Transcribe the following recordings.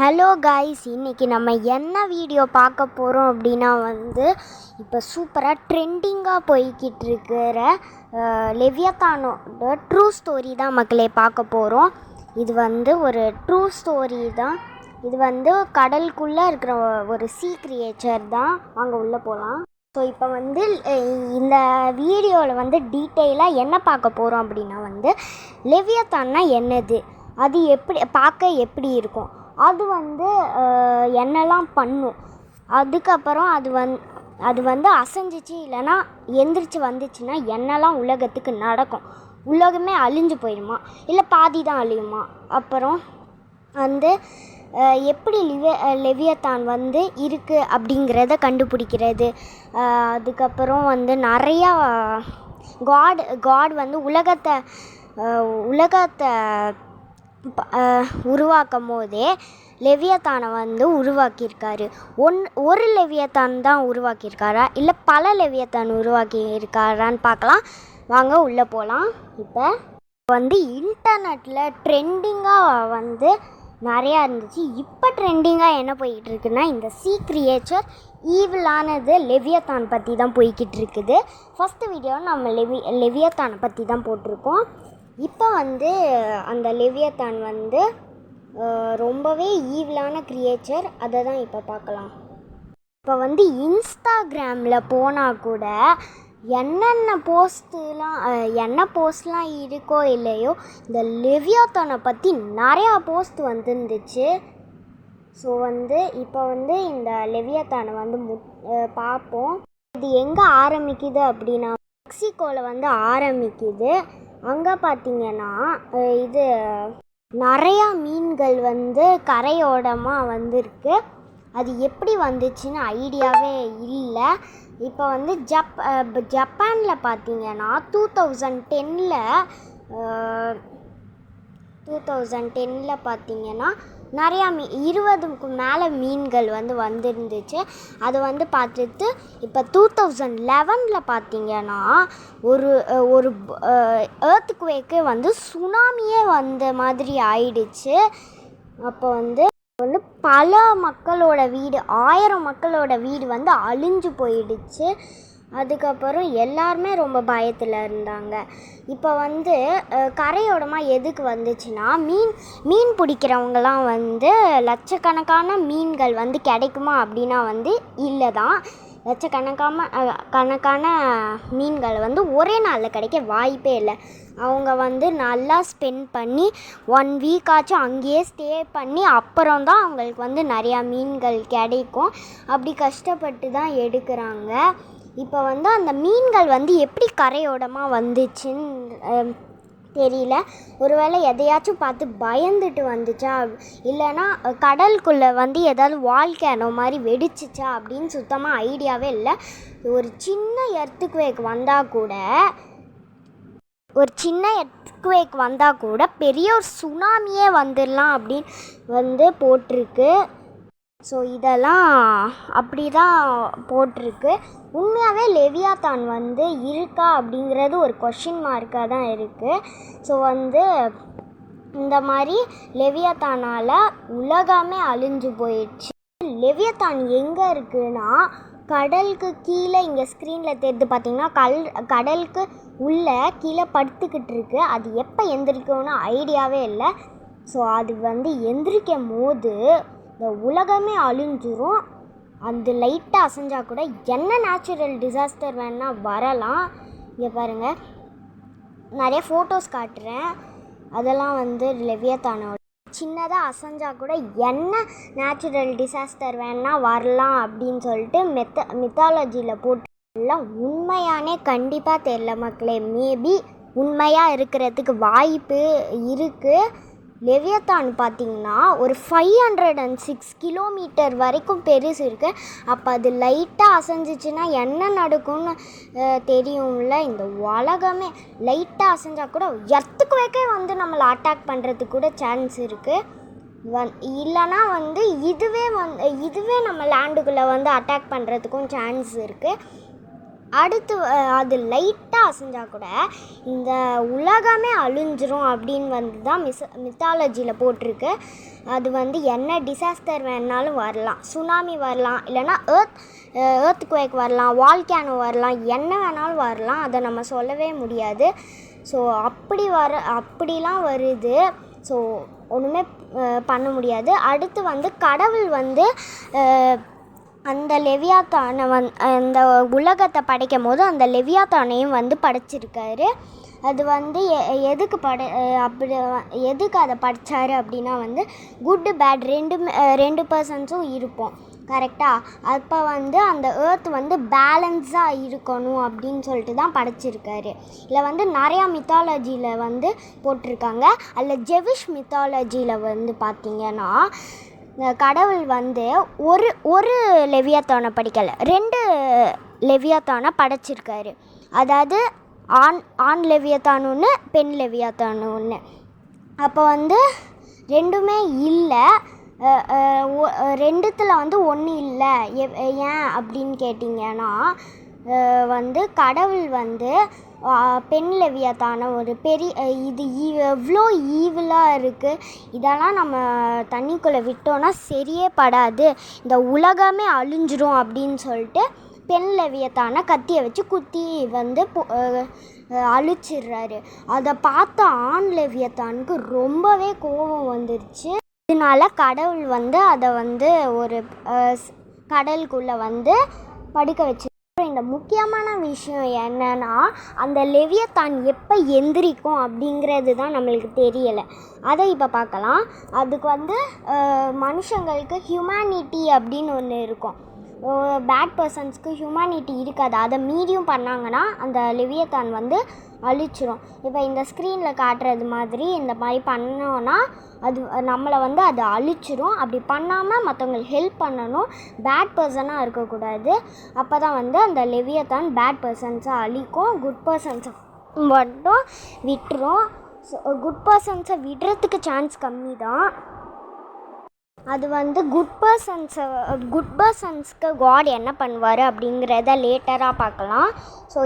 Hello guys, இன்றைக்கி நம்ம என்ன வீடியோ பார்க்க போகிறோம் அப்படின்னா இப்போ சூப்பராக ட்ரெண்டிங்காக போய்கிட்டு இருக்கிற லெவியத்தானோட ட்ரூ ஸ்டோரி தான் மக்களே பார்க்க போகிறோம். இது ஒரு ட்ரூ ஸ்டோரி தான். இது கடலுக்குள்ளே இருக்கிற ஒரு சீ கிரியேச்சர் தான். வாங்க உள்ளே போகலாம். ஸோ இப்போ இந்த வீடியோவில் டீட்டெயிலாக என்ன பார்க்க போகிறோம் அப்படின்னா லெவியத்தான்னா என்னது, அது பார்க்க எப்படி இருக்கும், அது என்னெல்லாம் பண்ணும், அதுக்கப்புறம் அது அசைஞ்சிச்சு இல்லைன்னா எந்திரிச்சு வந்துச்சுன்னா என்னெல்லாம் உலகத்துக்கு நடக்கும், உலகமே அழிஞ்சு போயிடுமா இல்லை பாதி தான் அழியுமா, அப்புறம் எப்படி லெவியத்தான் இருக்குது அப்படிங்கிறத கண்டுபிடிக்கிறது, அதுக்கப்புறம் நிறையா காட் உலகத்தை உருவாக்கும் போதே லெவியத்தானை உருவாக்கியிருக்காரு. ஒரு லெவியத்தான் தான் உருவாக்கியிருக்காரா இல்லை பல லெவியத்தான் உருவாக்கியிருக்காரான்னு பார்க்கலாம். வாங்க உள்ளே போகலாம். இப்போ இன்டர்நெட்டில் ட்ரெண்டிங்காக நிறையா இருந்துச்சு. இப்போ ட்ரெண்டிங்காக என்ன போய்கிட்டு இருக்குன்னா, இந்த சீ கிரியேச்சர் ஈவிலானது லெவியத்தான் பற்றி தான் போய்கிட்டு இருக்குது. ஃபஸ்ட்டு வீடியோ நம்ம லெவியத்தானை பற்றி தான் போட்டிருக்கோம். இப்போ அந்த லெவியத்தான் ரொம்பவே ஈவிலான கிரியேச்சர், அதை தான் இப்போ பார்க்கலாம். இப்போ இன்ஸ்டாகிராமில் போனால் கூட என்ன போஸ்ட்லாம் இருக்கோ இல்லையோ இந்த லெவியத்தானை பற்றி நிறையா போஸ்ட் வந்துருந்துச்சு. ஸோ இப்போ இந்த லெவியத்தானை பார்ப்போம். இது எங்கே ஆரம்பிக்குது அப்படின்னா, மெக்சிகோவில் ஆரம்பிக்குது. அங்கே பார்த்திங்கன்னா இது நிறையா மீன்கள் கரையோரமாக வந்திருக்கு. அது எப்படி வந்துச்சுன்னு ஐடியாவே இல்லை. இப்போ ஜப்பானில் பார்த்திங்கன்னா 2010 பார்த்திங்கன்னா நிறையா 20க்கு மேலே மீன்கள் வந்துருந்துச்சு. அது பார்த்துட்டு இப்போ 2011 பார்த்திங்கன்னா ஒரு எர்த்குவேக்கு சுனாமியே வந்த மாதிரி ஆயிடுச்சு. அப்போ பல மக்களோட வீடு, 1000 மக்களோட வீடு அழிஞ்சு போயிடுச்சு. அதுக்கப்புறம் எல்லாருமே ரொம்ப பயத்தில் இருந்தாங்க. இப்போ கரையோரமாக எதுக்கு வந்துச்சுன்னா, மீன் பிடிக்கிறவங்கலாம் லட்சக்கணக்கான மீன்கள் கிடைக்குமா அப்படின்னா இல்லை தான். லட்சக்கணக்கான மீன்கள் ஒரே நாளில் கிடைக்க வாய்ப்பே இல்லை. அவங்க நல்லா ஸ்பெண்ட் பண்ணி 1 வீக்காச்சும் அங்கேயே ஸ்டே பண்ணி அப்புறம் தான் அவங்களுக்கு நிறையா மீன்கள் கிடைக்கும். அப்படி கஷ்டப்பட்டு தான் எடுக்கிறாங்க. இப்போ அந்த மீன்கள் எப்படி கரையோரமாக வந்துச்சுன்னு தெரியல. ஒருவேளை எதையாச்சும் பார்த்து பயந்துட்டு வந்துச்சா, இல்லைன்னா கடலுக்குள்ளே ஏதாவது வால்கேனோ மாதிரி வெடிச்சிச்சா அப்படின்னு சுத்தமாக ஐடியாவே இல்லை. ஒரு சின்ன எர்த்குவேக் வந்தால் கூட பெரிய ஒரு சுனாமியே வந்துடலாம் அப்படின்னு போட்டிருக்கு. ஸோ இதெல்லாம் அப்படி தான் போட்டிருக்கு. உண்மையாகவே லெவியத்தான் இருக்கா அப்படிங்கிறது ஒரு கொஷின் மார்க்காக தான் இருக்குது. ஸோ இந்த மாதிரி லெவியத்தானால் உலகமே அழிஞ்சு போயிடுச்சு. லெவியத்தான் எங்கே இருக்குன்னா, கடலுக்கு கீழே, இங்கே ஸ்க்ரீனில் தெரிந்து பார்த்திங்கன்னா கடலுக்கு உள்ளே கீழே படுத்துக்கிட்டு இருக்குது. அது எப்போ எந்திரிக்கும்னு ஐடியாவே இல்லை. ஸோ அது எந்திரிக்கும் போது இந்த உலகமே அழிஞ்சிரும். அந்த லைட்டாக அசைஞ்சால் கூட என்ன நேச்சுரல் டிசாஸ்டர் வேணால் வரலாம். இங்கே பாருங்கள், நிறைய ஃபோட்டோஸ் காட்டுறேன். அதெல்லாம் லெவியத்தானோட சின்னதாக அசைஞ்சால் கூட என்ன நேச்சுரல் டிசாஸ்டர் வேணால் வரலாம் அப்படின்னு சொல்லிட்டு மித்தாலஜியில் போட்டு எல்லாம் உண்மையானே கண்டிப்பாக தெரியல மக்களே. மேபி உண்மையாக இருக்கிறதுக்கு வாய்ப்பு இருக்குது. லெவியத்தான் பார்த்திங்கன்னா ஒரு 506 கிலோமீட்டர் வரைக்கும் பெருசு இருக்குது. அப்போ அது லைட்டாக அசைஞ்சிச்சின்னா என்ன நடக்கும்னு தெரியும்ல. இந்த உலகமே லைட்டாக அசைஞ்சால் கூட எர்த்குவேக்கே நம்மளை அட்டாக் பண்ணுறதுக்கு கூட சான்ஸ் இருக்குது. இல்லைனா இதுவே நம்ம லேண்டுக்குள்ளே அட்டாக் பண்ணுறதுக்கும் சான்ஸ் இருக்குது. அடுத்து அது லைட்டாக அசைஞ்சால் கூட இந்த உலகமே அழிஞ்சிரும் அப்படின்னு வந்து தான் மித்தாலஜியில் போட்டிருக்கு. அது வந்து என்ன டிசாஸ்டர் வேணாலும் வரலாம், சுனாமி வரலாம், இல்லைனா ஏர்த் குவேக் வரலாம், வால்கேனோ வரலாம், என்ன வேணாலும் வரலாம், அதை நம்ம சொல்லவே முடியாது. ஸோ அப்படிலாம் வருது. ஸோ ஒன்றுமே பண்ண முடியாது. அடுத்து வந்து கடவுள் வந்து அந்த லெவியாத்தானை அந்த உலகத்தை படைக்கும் போது அந்த லெவியாத்தானையும் வந்து படைச்சிருக்காரு. அது வந்து எதுக்கு அதை படித்தார் அப்படின்னா வந்து குட்டு பேட் ரெண்டு பர்சன்ஸும் இருப்போம், கரெக்டாக? அப்போ வந்து அந்த ஏர்த் வந்து பேலன்ஸாக இருக்கணும் அப்படின்னு சொல்லிட்டு தான் படைச்சிருக்காரு. இதில் வந்து நிறையா மித்தாலஜியில் வந்து போட்டிருக்காங்க. அதில் ஜெவிஷ் மித்தாலஜியில் வந்து பார்த்திங்கன்னா கடவுள் வந்து ஒரு லெவியாத்தானை படிக்கலை, 2 லெவியாத்தானை படைச்சிருக்காரு. அதாவது ஆண் லெவியாத்தான் ஒன்று, பெண் லெவியாத்தான் ஒன்று. அப்போ வந்து ரெண்டுமே இல்லை, 2த்தில் வந்து ஒன்று இல்லை. ஏன் அப்படின்னு கேட்டிங்கன்னா வந்து கடவுள் வந்து பெண் லெவியாத்தான ஒரு இது எவ்வளோ ஈவிலாக இருக்குது, இதெல்லாம் நம்ம தண்ணிக்குள்ளே விட்டோன்னா சரியே படாது, இந்த உலகமே அழிஞ்சிரும் அப்படின்னு சொல்லிட்டு பெண் லெவியாத்தானை கத்தியை வச்சு குத்தி வந்து அழிச்சிடுறாரு. அதை பார்த்த ஆண் லெவியாத்தானுக்கு ரொம்பவே கோபம் வந்துருச்சு. இதனால கடவுள் வந்து அதை வந்து ஒரு கடலுக்குள்ளே வந்து படுக்க வச்சு. இந்த முக்கியமான விஷயம் என்னன்னா, அந்த லெவியாத்தான் எப்போ எந்திரிக்கும் அப்படிங்கிறது தான் நம்மளுக்கு தெரியலை. அதை இப்போ பார்க்கலாம். அதுக்கு வந்து மனுஷங்களுக்கு ஹியூமனிட்டி அப்படின்னு ஒன்று இருக்கும். பேட் பர்சன்ஸ்க்கு ஹியூமனிட்டி இருக்காது. அதை மீறியும் பண்ணாங்கன்னா அந்த லெவியாத்தான் வந்து அழிச்சிரும். இப்போ இந்த ஸ்க்ரீனில் காட்டுறது மாதிரி இந்த மாதிரி பண்ணோன்னா அது நம்மளை வந்து அது அழிச்சிரும். அப்படி பண்ணாமல் மற்றவங்களுக்கு ஹெல்ப் பண்ணணும், பேட் பர்சனாக இருக்கக்கூடாது. அப்போ தான் வந்து அந்த லெவியாத்தான் பேட் பர்சன்ஸை அழிக்கும், குட் பர்சன்ஸை மட்டும் விட்டுரும். குட் பர்சன்ஸை விடுறதுக்கு சான்ஸ் கம்மி தான். அது வந்து குட் பர்சன்ஸ்க்கு காட் என்ன பண்ணுவார் அப்படிங்கிறத லேட்டராக பார்க்கலாம். ஸோ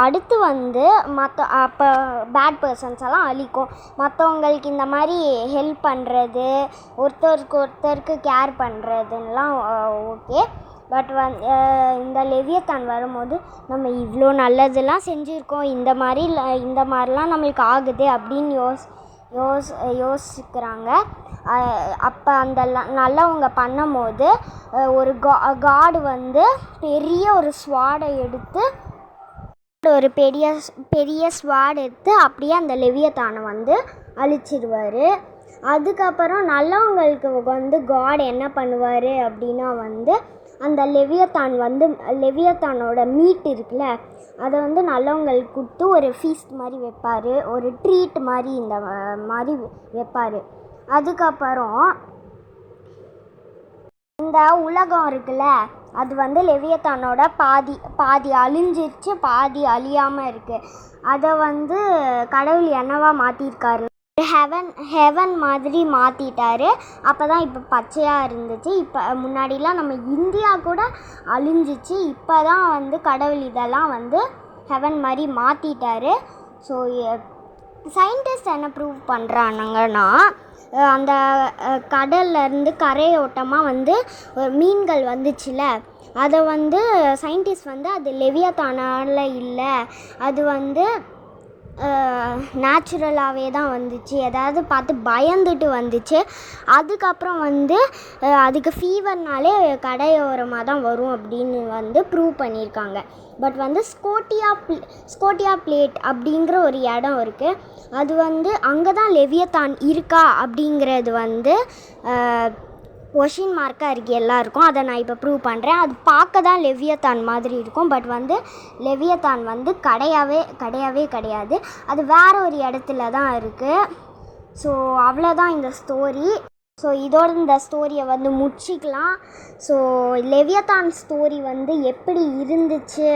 அடுத்து வந்து அப்போ பேட் பர்சன்ஸ் எல்லாம் அழிக்கும். மற்றவங்களுக்கு இந்த மாதிரி ஹெல்ப் பண்ணுறது, ஒருத்தருக்கு கேர் பண்ணுறதுலாம் ஓகே. பட் இந்த லெவியாத்தான் வரும்போது நம்ம இவ்வளோ நல்லதெல்லாம் செஞ்சுருக்கோம், இந்த மாதிரிலாம் நம்மளுக்கு ஆகுது அப்படின்னு யோசிக்கிறாங்க. அப்போ அந்த நல்லவங்க பண்ணும்போது ஒரு காடு வந்து பெரிய ஒரு ஸ்வாடை எடுத்து பெரிய ஸ்வாட் எடுத்து அப்படியே அந்த லெவியாத்தானை வந்து அழிச்சிடுவார். அதுக்கப்புறம் நல்லவங்களுக்கு வந்து காட் என்ன பண்ணுவார் அப்படின்னா வந்து அந்த லெவியாத்தானோட மீட் இருக்குல்ல, அதை வந்து நல்லவங்களுக்கு கொடுத்து ஒரு ஃபீஸ்ட் மாதிரி வைப்பார், ஒரு ட்ரீட் மாதிரி இந்த மாதிரி வைப்பார். அதுக்கப்புறம் இந்த உலகம் இருக்குல்ல, அது வந்து லெவியாத்தானோட பாதி அழிஞ்சிருச்சு, பாதி அழியாமல் இருக்குது. அதை வந்து கடவுள் என்னவா மாற்றிருக்காரு, ஹெவன் மாதிரி மாற்றிட்டாரு. அப்போ தான் இப்போ பச்சையாக இருந்துச்சு. இப்போ முன்னாடிலாம் நம்ம இந்தியா கூட அழிஞ்சிச்சு. இப்போ தான் வந்து கடவுள் இதெல்லாம் வந்து ஹெவன் மாதிரி மாற்றிட்டாரு. ஸோ சயின்டிஸ்ட் என்ன ப்ரூவ் பண்ணுறானுங்கன்னா, அந்த கடல்லேருந்து கரையோட்டமாக வந்து மீன்கள் வந்துச்சுல, அதை வந்து சயின்டிஸ்ட் வந்து அது லெவியாத்தானால இல்லை, அது வந்து நேச்சுரலாகவே தான் வந்துச்சு, ஏதாவது பார்த்து பயந்துட்டு வந்துச்சு. அதுக்கப்புறம் வந்து அதுக்கு ஃபீவர்னாலே கரையோரமாக தான் வரும் அப்படின்னு வந்து ப்ரூவ் பண்ணியிருக்காங்க. பட் வந்து ஸ்கோட்டியா பிளேட் அப்படிங்கிற ஒரு இடம் இருக்குது. அது வந்து அங்கே தான் லெவியாத்தான் இருக்கா அப்படிங்கிறது வந்து கொஷின் மார்க்காக இருக்குது எல்லாருக்கும். அதை நான் இப்போ ப்ரூவ் பண்ணுறேன். அது பார்க்க தான் லெவியாத்தான் மாதிரி இருக்கும், பட் வந்து லெவியாத்தான் வந்து கிடையாது. அது வேறு ஒரு இடத்துல தான் இருக்குது. ஸோ அவ்வளோதான் இந்த ஸ்டோரி. ஸோ இதோட இந்த ஸ்டோரியை வந்து முடிச்சிக்கலாம். ஸோ லெவியாத்தான் ஸ்டோரி வந்து எப்படி இருந்துச்சு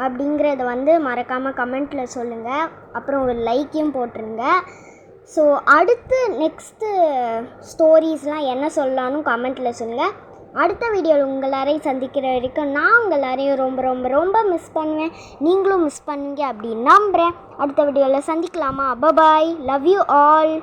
அப்படிங்கிறத வந்து மறக்காமல் கமெண்ட்டில் சொல்லுங்கள். அப்புறம் ஒரு லைக்கையும் போட்டுருங்க. ஸோ அடுத்து நெக்ஸ்ட்டு ஸ்டோரிஸ்லாம் என்ன சொல்லலான்னு கமெண்ட்டில் சொல்லுங்கள். அடுத்த வீடியோவில் உங்கள் எல்லாரையும் சந்திக்கிற வரைக்கும் நான் உங்கள் எல்லாரையும் ரொம்ப ரொம்ப ரொம்ப மிஸ் பண்ணுவேன். நீங்களும் மிஸ் பண்ணுவீங்க அப்படின்னு நம்புகிறேன். அடுத்த வீடியோவில் சந்திக்கலாமா? பாய், லவ் யூ ஆல்.